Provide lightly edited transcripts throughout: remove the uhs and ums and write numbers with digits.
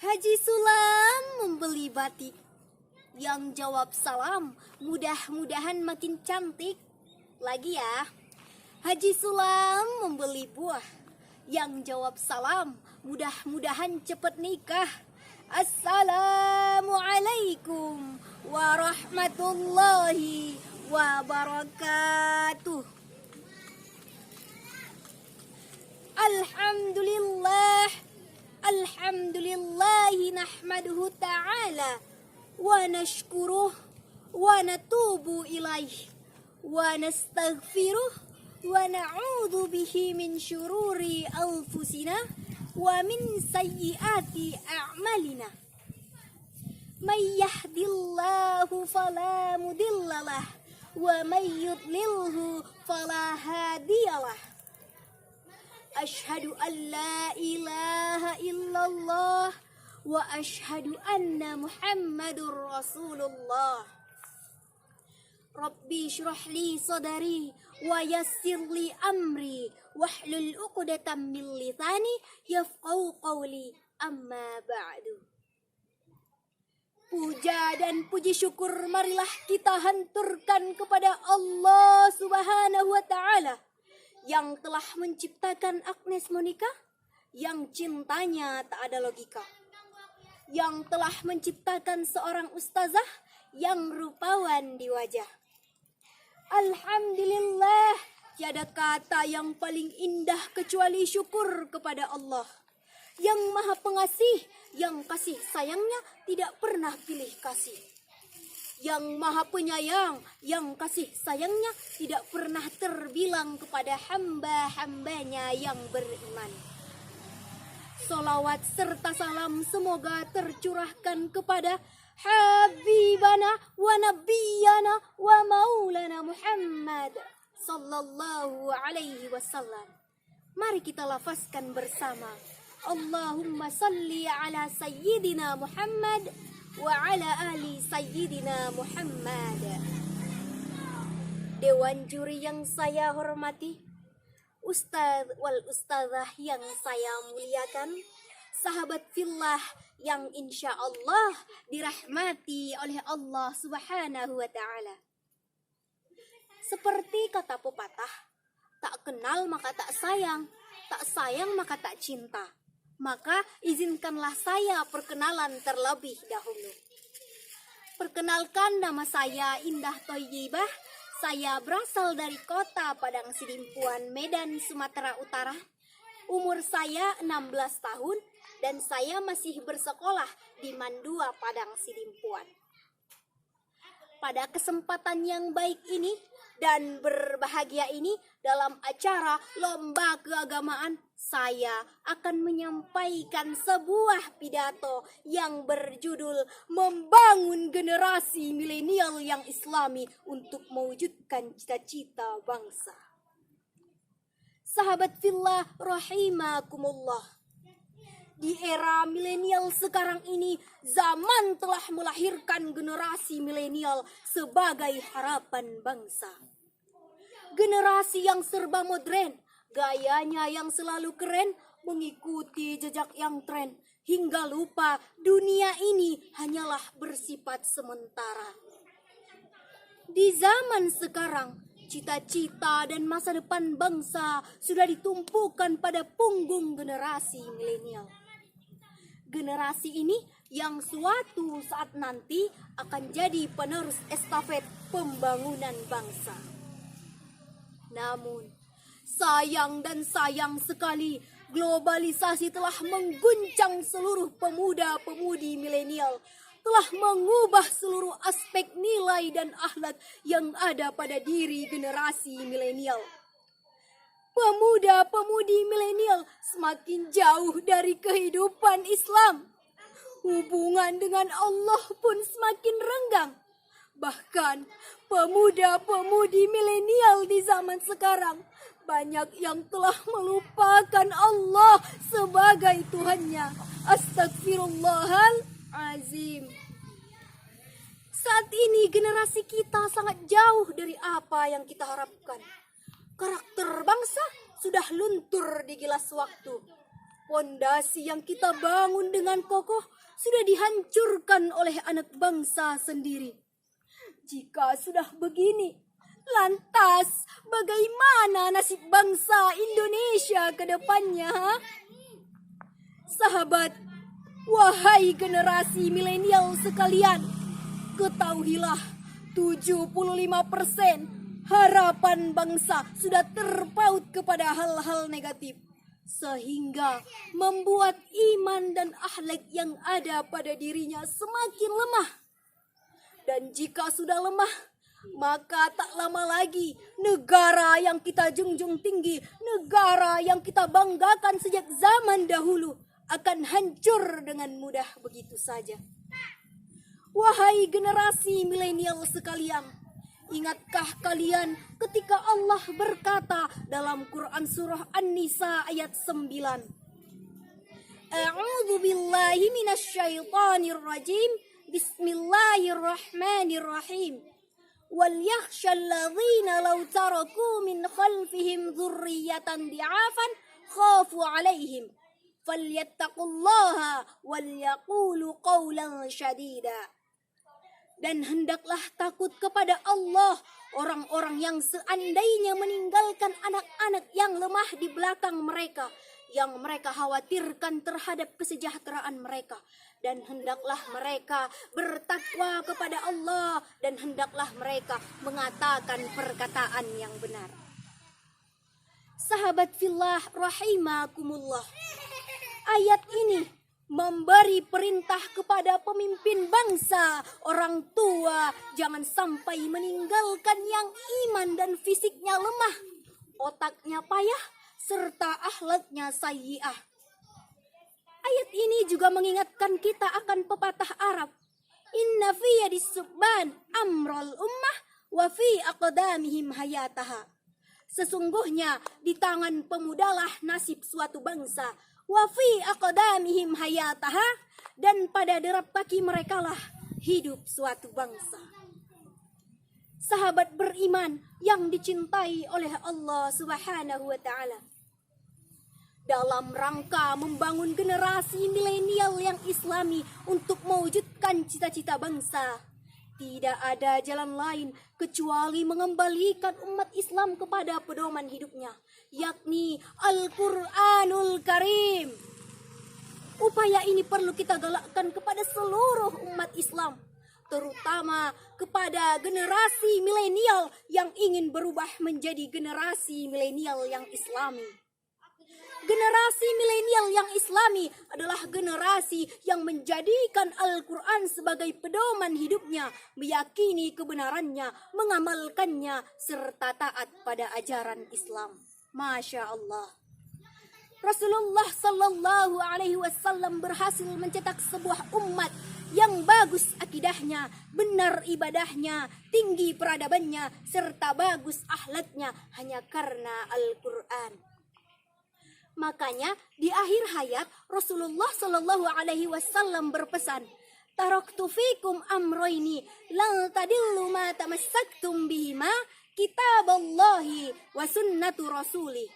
Haji Sulam membeli batik. Yang jawab salam, mudah-mudahan makin cantik. Lagi ya. Haji Sulam membeli buah. Yang jawab salam, mudah-mudahan cepet nikah. Assalamualaikum warahmatullahi wabarakatuh. Alhamdulillahi nahmaduhu ta'ala wa nashkuruh wa natubu ilaih wa nastaghfiruh wa na'udhu bihi min syururi anfusina wa min sayyiati a'malina. May yahdillahu fala mudhillalah wa may yudlilhu fala hadiyalah. Ashhadu an la ilaha illallah wa ashhadu anna Muhammadur Rasulullah. Rabbi shrah li sadari wa yassir li amri wahlul 'uqdatam min lisani yafqahu qawli, amma ba'du. Puja dan puji syukur marilah kita hanturkan kepada Allah Subhanahu wa ta'ala yang telah menciptakan Agnes Monica, yang cintanya tak ada logika, yang telah menciptakan seorang ustazah yang rupawan di wajah. Alhamdulillah, tiada kata yang paling indah kecuali syukur kepada Allah yang maha pengasih, yang kasih sayangnya tidak pernah pilih kasih, yang maha penyayang, yang kasih sayangnya tidak pernah terbilang kepada hamba-hambanya yang beriman. Salawat serta salam semoga tercurahkan kepada Habibana wa Nabiyana wa Maulana Muhammad sallallahu alaihi wasallam. Mari kita lafazkan bersama. Allahumma salli ala Sayyidina Muhammad wa ala ali Sayyidina Muhammad. Dewan juri yang saya hormati, Ustadz wal Ustazah yang saya muliakan, sahabat fillah yang insya Allah dirahmati oleh Allah Subhanahu wa ta'ala. Seperti kata pepatah, tak kenal maka tak sayang maka tak cinta. Maka izinkanlah saya perkenalan terlebih dahulu. Perkenalkan, nama saya Indah Thayyibah. Saya berasal dari kota Padang Sidimpuan, Medan, Sumatera Utara. Umur saya 16 tahun dan saya masih bersekolah di Mandua, Padang Sidimpuan. Pada kesempatan yang baik ini dan berbahagia ini, dalam acara lomba keagamaan, saya akan menyampaikan sebuah pidato yang berjudul Membangun Generasi Milenial yang Islami untuk Mewujudkan Cita-Cita Bangsa. Sahabat fillah rahimakumullah. Di era milenial sekarang ini, zaman telah melahirkan generasi milenial sebagai harapan bangsa. Generasi yang serba modern, gayanya yang selalu keren, mengikuti jejak yang tren, hingga lupa dunia ini hanyalah bersifat sementara. Di zaman sekarang, cita-cita dan masa depan bangsa sudah ditumpukan pada punggung generasi milenial. Generasi ini yang suatu saat nanti akan jadi penerus estafet pembangunan bangsa. Namun, sayang sekali, globalisasi telah mengguncang seluruh pemuda-pemudi milenial, telah mengubah seluruh aspek nilai dan akhlak yang ada pada diri generasi milenial. Pemuda-pemudi milenial semakin jauh dari kehidupan Islam. Hubungan dengan Allah pun semakin renggang. Bahkan pemuda-pemudi milenial di zaman sekarang banyak yang telah melupakan Allah sebagai Tuhannya. Astagfirullahalazim. Saat ini generasi kita sangat jauh dari apa yang kita harapkan. Karakter bangsa sudah luntur di gilas waktu. Pondasi yang kita bangun dengan kokoh sudah dihancurkan oleh anak bangsa sendiri. Jika sudah begini, lantas bagaimana nasib bangsa Indonesia ke depannya? Sahabat, wahai generasi milenial sekalian, ketahuilah 75% harapan bangsa sudah terpaut kepada hal-hal negatif, sehingga membuat iman dan akhlak yang ada pada dirinya semakin lemah. Dan jika sudah lemah, maka tak lama lagi negara yang kita junjung tinggi, negara yang kita banggakan sejak zaman dahulu akan hancur dengan mudah begitu saja. Wahai generasi milenial sekalian, ingatkah kalian ketika Allah berkata dalam Quran surah An-Nisa ayat 9, A'udzu billahi minasyaitonir rajim, Bismillahirrahmanirrahim. Wal yakhshal ladzina law taraku min khalfihim dzurriyyatan di'afan khafu 'alaihim falyattaqullaha wal yaqulu qawlan syadida. Dan hendaklah takut kepada Allah orang-orang yang seandainya meninggalkan anak-anak yang lemah di belakang mereka, yang mereka khawatirkan terhadap kesejahteraan mereka. Dan hendaklah mereka bertakwa kepada Allah, dan hendaklah mereka mengatakan perkataan yang benar. Sahabat fillah rahimakumullah, ayat ini memberi perintah kepada pemimpin bangsa, orang tua, jangan sampai meninggalkan yang iman dan fisiknya lemah, otaknya payah, serta akhlaknya sayyi'ah. Ayat ini juga mengingatkan kita akan pepatah Arab, Inna fi yadis subban amral ummah wa fi aqdamihim hayataha. Sesungguhnya di tangan pemudalah nasib suatu bangsa, wa fi aqdamihim hayataha, dan pada derap kaki merekalah hidup suatu bangsa. Sahabat beriman yang dicintai oleh Allah Subhanahu wa taala, dalam rangka membangun generasi milenial yang islami untuk mewujudkan cita-cita bangsa, tidak ada jalan lain kecuali mengembalikan umat Islam kepada pedoman hidupnya, yakni Al-Quranul Karim. Upaya ini perlu kita galakkan kepada seluruh umat Islam, terutama kepada generasi milenial yang ingin berubah menjadi generasi milenial yang islami. Generasi milenial yang islami adalah generasi yang menjadikan Al-Quran sebagai pedoman hidupnya, meyakini kebenarannya, mengamalkannya, serta taat pada ajaran Islam. Masya Allah. Rasulullah Sallallahu Alaihi Wasallam berhasil mencetak sebuah umat yang bagus akidahnya, benar ibadahnya, tinggi peradabannya, serta bagus akhlaknya hanya karena Al-Quran. Makanya di akhir hayat Rasulullah Shallallahu Alaihi Wasallam berpesan, Taraktu fikum amroini lan tadillu ma tamassaktum bihima kitaballahi wa sunnatu rasuli.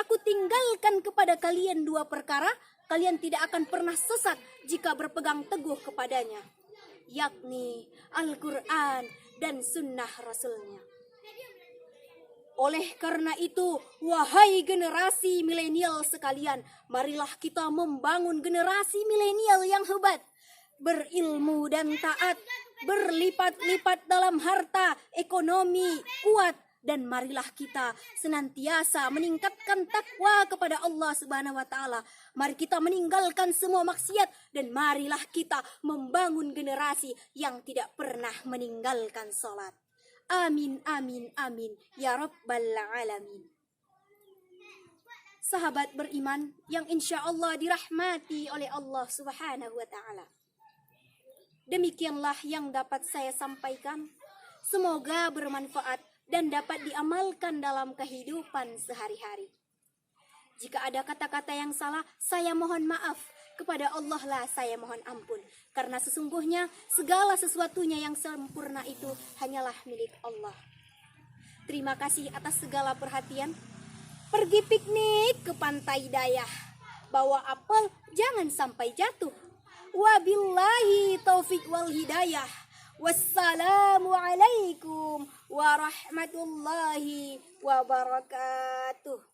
Aku tinggalkan kepada kalian dua perkara, kalian tidak akan pernah sesat jika berpegang teguh kepadanya, yakni Al-Quran dan sunnah Rasulnya. Oleh karena itu, wahai generasi milenial sekalian, marilah kita membangun generasi milenial yang hebat, berilmu dan taat, berlipat-lipat dalam harta, ekonomi, kuat, dan marilah kita senantiasa meningkatkan takwa kepada Allah Subhanahu wa taala. Mari kita meninggalkan semua maksiat dan marilah kita membangun generasi yang tidak pernah meninggalkan salat. Amin, amin, amin, ya Rabbal Alamin. Sahabat beriman yang insya Allah dirahmati oleh Allah Subhanahu wa ta'ala, demikianlah yang dapat saya sampaikan. Semoga bermanfaat dan dapat diamalkan dalam kehidupan sehari-hari. Jika ada kata-kata yang salah, saya mohon maaf. Kepada Allah lah saya mohon ampun, karena sesungguhnya segala sesuatunya yang sempurna itu hanyalah milik Allah. Terima kasih atas segala perhatian. Pergi piknik ke Pantai Dayah, bawa apel jangan sampai jatuh. Wabillahi taufik wal hidayah. Wassalamualaikum warahmatullahi wabarakatuh.